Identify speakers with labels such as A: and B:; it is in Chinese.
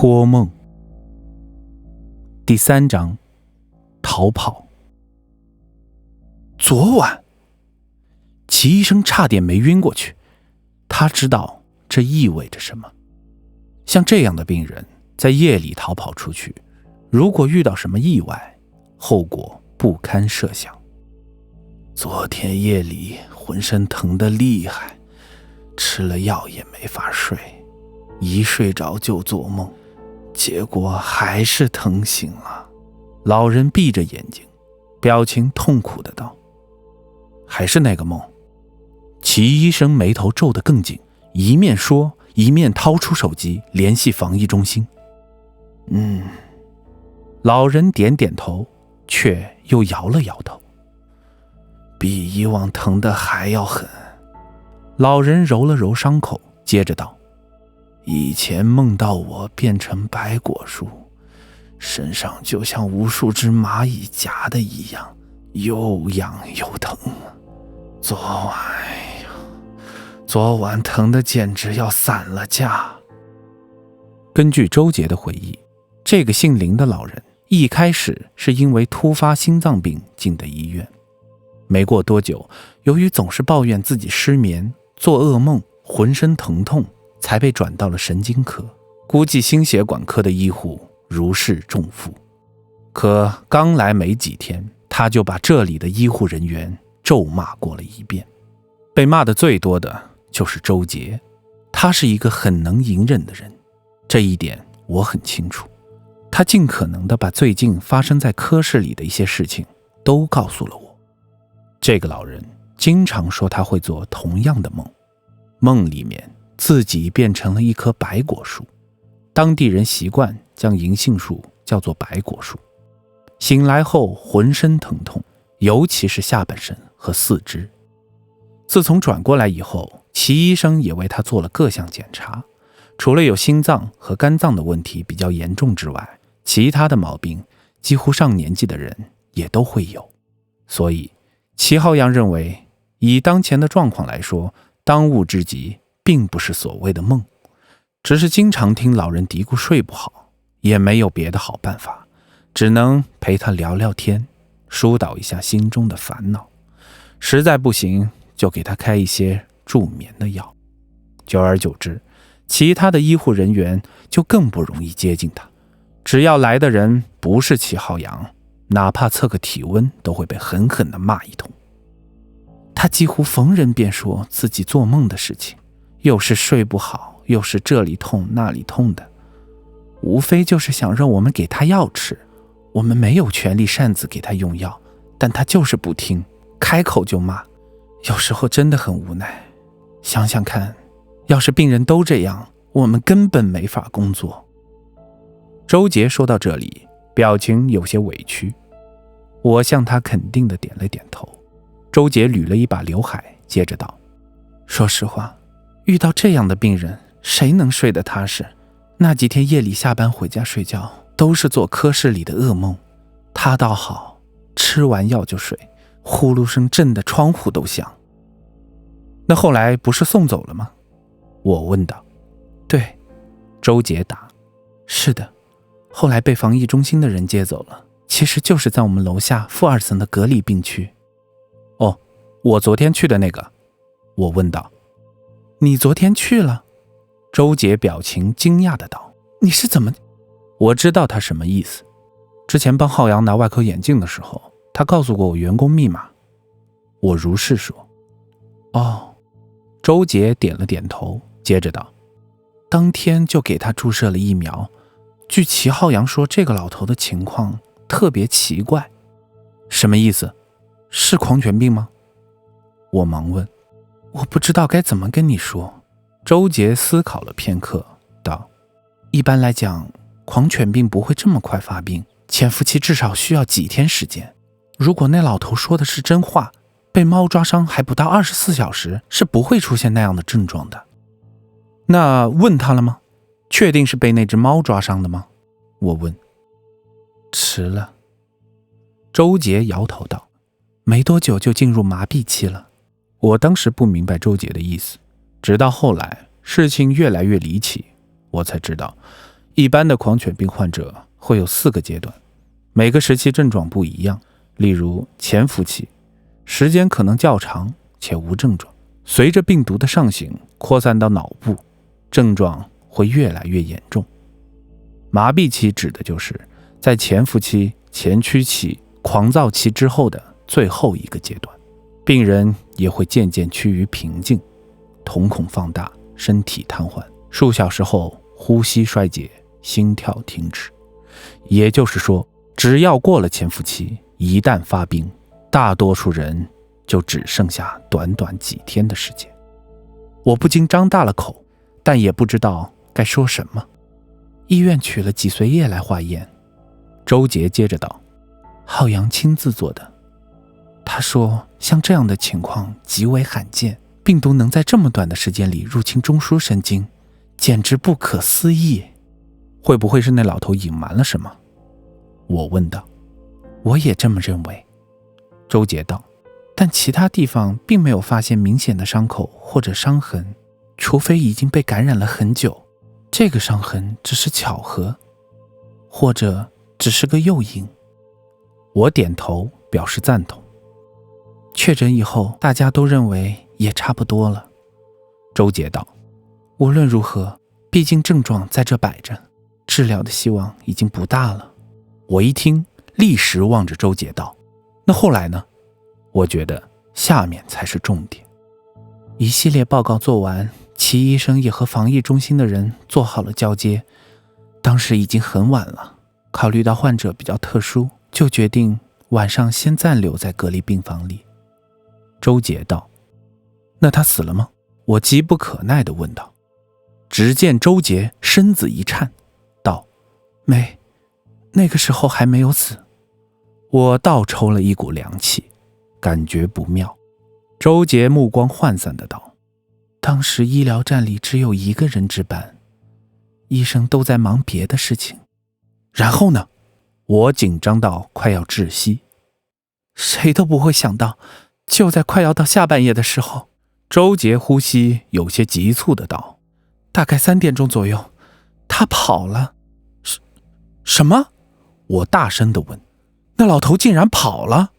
A: 托梦第3章逃跑。昨晚齐医生差点没晕过去，他知道这意味着什么。像这样的病人在夜里逃跑出去，如果遇到什么意外，后果不堪设想。昨天夜里浑身疼得厉害，吃了药也没法睡，一睡着就做梦，结果还是疼醒了。老人闭着眼睛，表情痛苦的道：还是那个梦。齐医生眉头皱得更紧，一面说一面掏出手机联系防疫中心。老人点点头，却又摇了摇头。比以往疼得还要狠。老人揉了揉伤口，接着道：以前梦到我变成白果树，身上就像无数只蚂蚁夹的一样，又痒又疼。昨晚疼得简直要散了架。根据周杰的回忆，这个姓林的老人一开始是因为突发心脏病进的医院，没过多久，由于总是抱怨自己失眠、做噩梦、浑身疼痛，才被转到了神经科，估计心血管科的医护如释重负。可刚来没几天，他就把这里的医护人员咒骂过了一遍。被骂的最多的就是周杰，他是一个很能隐忍的人，这一点我很清楚。他尽可能地把最近发生在科室里的一些事情都告诉了我。这个老人经常说他会做同样的梦，梦里面自己变成了一棵白果树，当地人习惯将银杏树叫做白果树。醒来后浑身疼痛，尤其是下半身和四肢。自从转过来以后，齐医生也为他做了各项检查，除了有心脏和肝脏的问题比较严重之外，其他的毛病几乎上年纪的人也都会有。所以齐浩洋认为，以当前的状况来说，当务之急并不是所谓的梦，只是经常听老人嘀咕睡不好，也没有别的好办法，只能陪他聊聊天，疏导一下心中的烦恼，实在不行就给他开一些助眠的药。久而久之，其他的医护人员就更不容易接近他，只要来的人不是齐浩洋，哪怕测个体温都会被狠狠地骂一通。他几乎逢人便说自己做梦的事情，又是睡不好，又是这里痛那里痛的，无非就是想让我们给他药吃。我们没有权利擅自给他用药，但他就是不听，开口就骂。有时候真的很无奈，想想看，要是病人都这样，我们根本没法工作。周杰说到这里，表情有些委屈，我向他肯定地点了点头。周杰捋了一把刘海，接着道：说实话，遇到这样的病人，谁能睡得踏实？那几天夜里下班回家睡觉，都是做科室里的噩梦。他倒好，吃完药就睡，呼噜声震得窗户都响。那后来不是送走了吗？我问道。对，周杰答。是的，后来被防疫中心的人接走了，其实就是在我们楼下负2层的隔离病区。哦，我昨天去的那个？我问道。你昨天去了？周杰表情惊讶的道。你是怎么？我知道他什么意思。之前帮浩洋拿外科眼镜的时候，他告诉过我员工密码。我如是说。哦，周杰点了点头，接着道：当天就给他注射了疫苗。据齐浩洋说，这个老头的情况特别奇怪。什么意思？是狂犬病吗？我忙问。我不知道该怎么跟你说。周杰思考了片刻，道：一般来讲，狂犬病不会这么快发病，潜伏期至少需要几天时间。如果那老头说的是真话，被猫抓伤还不到24小时，是不会出现那样的症状的。那问他了吗？确定是被那只猫抓伤的吗？我问。迟了。周杰摇头道，没多久就进入麻痹期了。我当时不明白周杰的意思，直到后来事情越来越离奇，我才知道一般的狂犬病患者会有4个阶段，每个时期症状不一样。例如潜伏期，时间可能较长且无症状，随着病毒的上行扩散到脑部，症状会越来越严重。麻痹期指的就是在潜伏期、前驱期、狂躁期之后的最后一个阶段，病人也会渐渐趋于平静，瞳孔放大，身体瘫痪，数小时后呼吸衰竭，心跳停止。也就是说，只要过了潜伏期，一旦发病，大多数人就只剩下短短几天的时间。我不禁张大了口，但也不知道该说什么。医院取了脊髓液来化验。周杰接着道，浩洋亲自做的。他说像这样的情况极为罕见，病毒能在这么短的时间里入侵中枢神经，简直不可思议。会不会是那老头隐瞒了什么？我问道。我也这么认为。周杰道，但其他地方并没有发现明显的伤口或者伤痕，除非已经被感染了很久，这个伤痕只是巧合，或者只是个诱因。我点头表示赞同。确诊以后，大家都认为也差不多了。周杰道，无论如何，毕竟症状在这摆着，治疗的希望已经不大了。我一听，立时望着周杰道，那后来呢？我觉得下面才是重点。一系列报告做完，齐医生也和防疫中心的人做好了交接。当时已经很晚了，考虑到患者比较特殊，就决定晚上先暂留在隔离病房里。周杰道，那他死了吗？我急不可耐地问道。只见周杰身子一颤，道，没，那个时候还没有死。我倒抽了一股凉气，感觉不妙。周杰目光涣散的道，当时医疗站里只有1个人值班，医生都在忙别的事情。然后呢？我紧张到快要窒息。谁都不会想到，就在快要到下半夜的时候，周杰呼吸有些急促的道，大概3点钟左右，他跑了。什么？我大声地问。那老头竟然跑了？